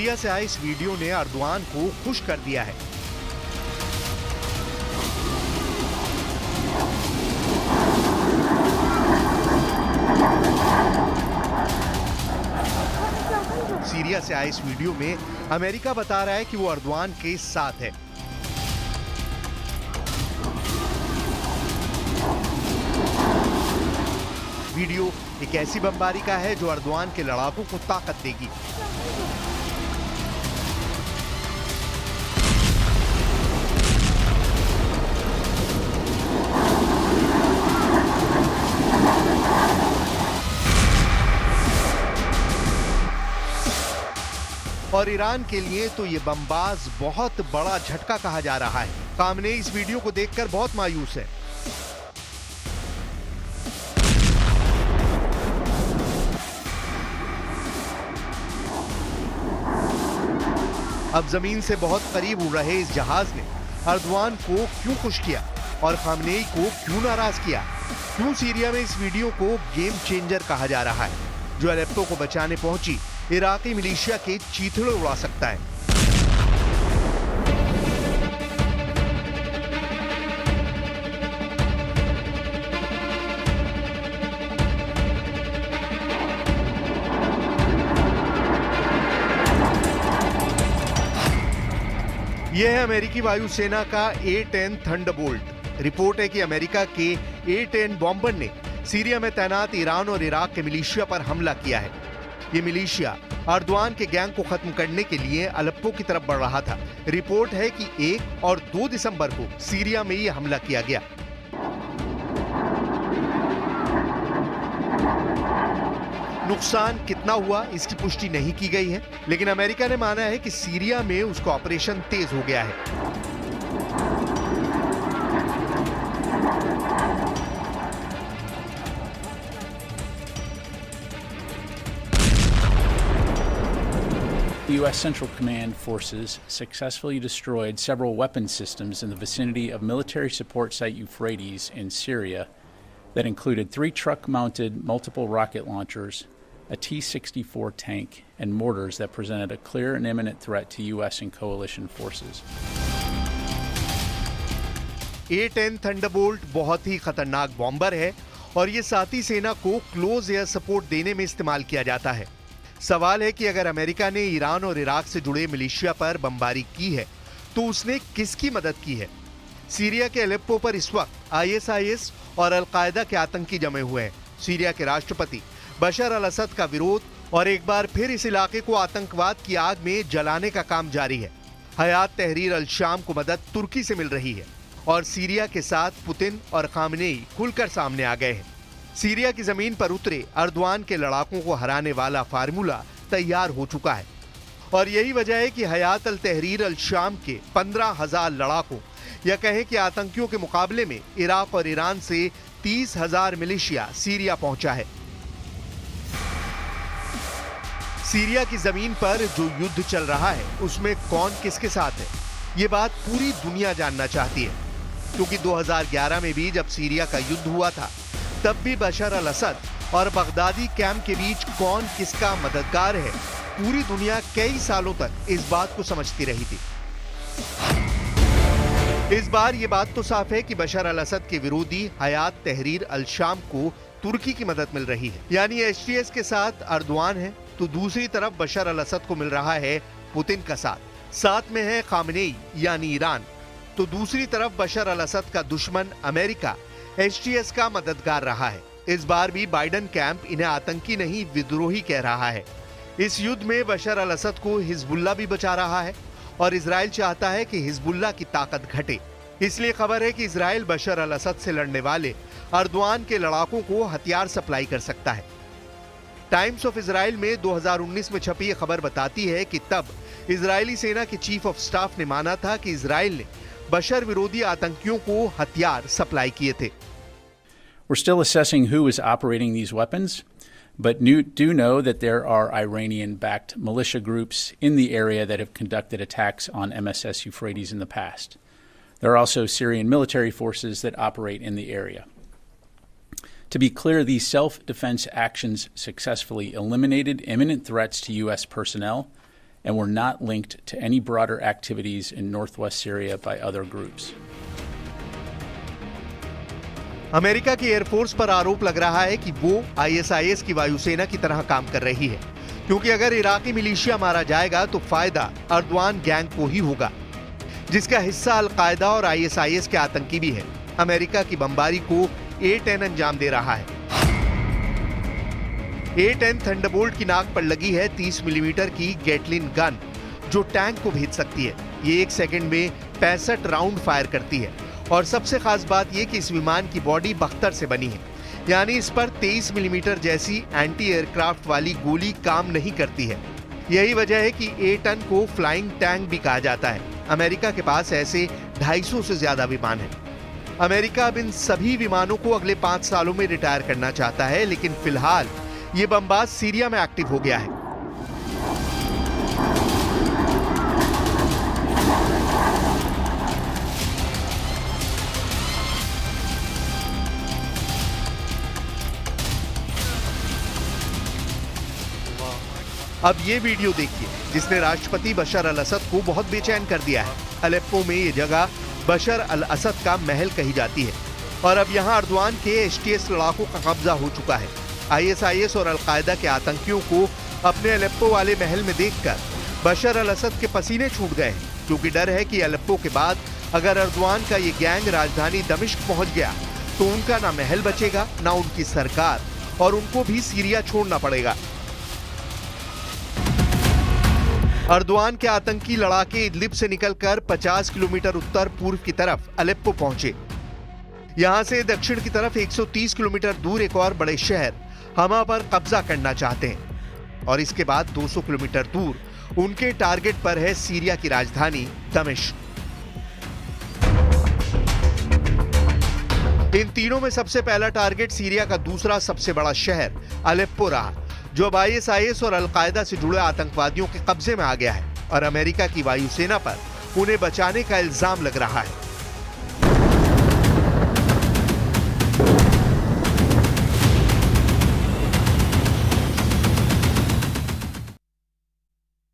Syria से आए इस वीडियो ने अर्दवान को खुश कर दिया है। सीरिया से आए इस वीडियो में अमेरिका बता रहा है कि वो अर्दवान के साथ है। वीडियो एक ऐसी बमबारी का है जो अर्दवान के लड़ाकों को ताकत देगी। और ईरान के लिए तो ये बमबाज बहुत बड़ा झटका कहा जा रहा है। खामनेई इस वीडियो को देखकर बहुत मायूस है। अब जमीन से बहुत करीब उड़ रहे इस जहाज ने अर्दवान को क्यों खुश किया और खामनेई को क्यों नाराज किया? क्यों सीरिया में इस वीडियो को गेम चेंजर कहा जा रहा है जो अलेप्पो को बचाने पहुंची इराकी मिलिशिया के चीथड़े उड़ा सकता है? यह है अमेरिकी वायुसेना का A-10 थंडरबोल्ट। रिपोर्ट है कि अमेरिका के A-10 बॉम्बर ने सीरिया में तैनात ईरान और इराक के मिलिशिया पर हमला किया है। ये मिलिशिया अर्दवान के गैंग को खत्म करने के लिए अलेप्पो की तरफ बढ़ रहा था। रिपोर्ट है कि 1 और 2 दिसंबर को सीरिया में यह हमला किया गया। नुकसान कितना हुआ इसकी पुष्टि नहीं की गई है, लेकिन अमेरिका ने माना है कि सीरिया में उसका ऑपरेशन तेज हो गया है। The U.S. Central Command forces successfully destroyed several weapon systems in the vicinity of military support site Euphrates in Syria that included 3 truck-mounted multiple rocket launchers, a T-64 tank, and mortars that presented a clear and imminent threat to U.S. and coalition forces. A-10 Thunderbolt बहुत ही खतरनाक bomber है और ये साथी सेना को close air support देने में इस्तेमाल किया जाता है। सवाल है कि अगर अमेरिका ने ईरान और इराक से जुड़े मिलिशिया पर बमबारी की है तो उसने किसकी मदद की है? सीरिया के अलेप्पो पर इस वक्त ISIS और अल-कायदा के आतंकी जमे हुए हैं। सीरिया के राष्ट्रपति बशर अल-असद का विरोध और एक बार फिर इस इलाके को आतंकवाद की आग में जलाने का काम जारी है। हयात तहरीर अल-शाम को मदद तुर्की से मिल रही है और सीरिया के साथ पुतिन और खामनेई खुलकर सामने आ गए हैं। सीरिया की जमीन पर उतरे अर्दवान के लड़ाकों को हराने वाला फार्मूला तैयार हो चुका है और यही वजह है कि हयात अल तहरीर अल शाम के 15,000 लड़ाकों या कहें कि आतंकियों के मुकाबले में इराक और ईरान से 30,000 मिलिशिया सीरिया पहुंचा है। सीरिया की जमीन पर जो युद्ध चल रहा है उसमें कौन किसके साथ है, ये बात पूरी दुनिया जानना चाहती है, क्योंकि 2011 में भी जब सीरिया का युद्ध हुआ था तब भी बशर अल-असद और बगदादी कैंप के बीच कौन किसका मददगार है, पूरी दुनिया कई सालों तक इस बात को समझती रही थी। इस बार ये बात तो साफ है कि बशर अल-असद के विरोधी हयात तहरीर अल-शाम को तुर्की की मदद मिल रही है। यानी HTS के साथ अर्दवान है तो दूसरी तरफ बशर अल-असद को मिल रहा है पुतिन का साथ। साथ में है खामनेई यानी ईरान, तो दूसरी तरफ बशर अल-असद का दुश्मन अमेरिका HTS का मददगार रहा है। इस बार भी बाइडन कैंप इन्हें आतंकी नहीं विद्रोही कह रहा है। इस युद्ध में बशर अल-असद को हिजबुल्लाह भी बचा रहा है और इजराइल चाहता है कि हिजबुल्लाह की ताकत घटे। इसलिए खबर है कि इजराइल बशर अल-असद से लड़ने वाले अर्दवान के लड़ाकों को हथियार सप्लाई कर सकता है। टाइम्स ऑफ इजराइल में 2019 में छपी यह खबर बताती है कि तब इजरायली सेना के चीफ ऑफ स्टाफ ने माना था कि इजराइल ने बशर विरोधी आतंकियों को हथियार सप्लाई किए थे। We're still assessing who is operating these weapons, but do know that there are Iranian-backed militia groups in the area that have conducted attacks on MSS Euphrates in the past. There are also Syrian military forces that operate in the area. To be clear, these self-defense actions successfully eliminated imminent threats to U.S. personnel and were not linked to any broader activities in northwest Syria by other groups. America की air force पर आरोप लग रहा है कि वो ISIS की वायुसेना की तरह काम कर रही है, क्योंकि अगर इराकी मिलिशिया मारा जाएगा तो फायदा अर्दवान गैंग को ही होगा, जिसका हिस्सा अल-कायदा और आईएसआईएस के आतंकी भी है। अमेरिका की बमबारी को A-10 अंजाम दे रहा है। A-10 थंडरबोल्ट की नाक पर लगी है 30 मिलीमीटर की गैटलिन गन, जो टैंक को भेज सकती है। ये 1 सेकंड में 65 राउंड फायर करती है। और सबसे खास बात यह कि इस विमान की बॉडी बख्तर से बनी है, यानी इस पर 23 मिलीमीटर जैसी एंटी एयरक्राफ्ट वाली गोली काम नहीं करती है। यही वजह है कि A-10 को फ्लाइंग टैंक भी कहा जाता है। अमेरिका के पास ऐसे 250 से ज्यादा विमान हैं। अमेरिका अब इन सभी विमानों को अगले 5 सालों में रिटायर करना चाहता है, लेकिन फिलहाल ये बमबाज सीरिया में एक्टिव हो गया है। अब ये वीडियो देखिए, जिसने राष्ट्रपति बशर अल असद को बहुत बेचैन कर दिया है। अलेप्पो में ये जगह बशर अल असद का महल कही जाती है और अब यहाँ अर्दवान के HTS लड़ाकों का कब्जा हो चुका है। आईएसआईएस और अल-कायदा के आतंकियों को अपने अलेप्पो वाले महल में देखकर बशर अल असद के पसीने छूट गए, क्योंकि डर है कि अलेप्पो के बाद अगर अर्दवान का ये गैंग राजधानी दमिश्क पहुंच गया तो उनका ना महल बचेगा, ना उनकी सरकार, और उनको भी सीरिया छोड़ना पड़ेगा। अर्दवान के आतंकी लड़ाके इदलिब से निकलकर 50 किलोमीटर उत्तर पूर्व की तरफ अलेप्पो पहुंचे। यहां से दक्षिण की तरफ 130 किलोमीटर दूर एक और बड़े शहर हमा पर कब्जा करना चाहते हैं और इसके बाद 200 किलोमीटर दूर उनके टारगेट पर है सीरिया की राजधानी दमिश्क। इन तीनों में सबसे पहला टारगेट सीरिया का दूसरा सबसे बड़ा शहर अलेप्पो रहा, जो अब आईएसआईएस और अल-कायदा से जुड़े आतंकवादियों के कब्जे में आ गया है और अमेरिका की वायुसेना पर उन्हें बचाने का इल्जाम लग रहा है।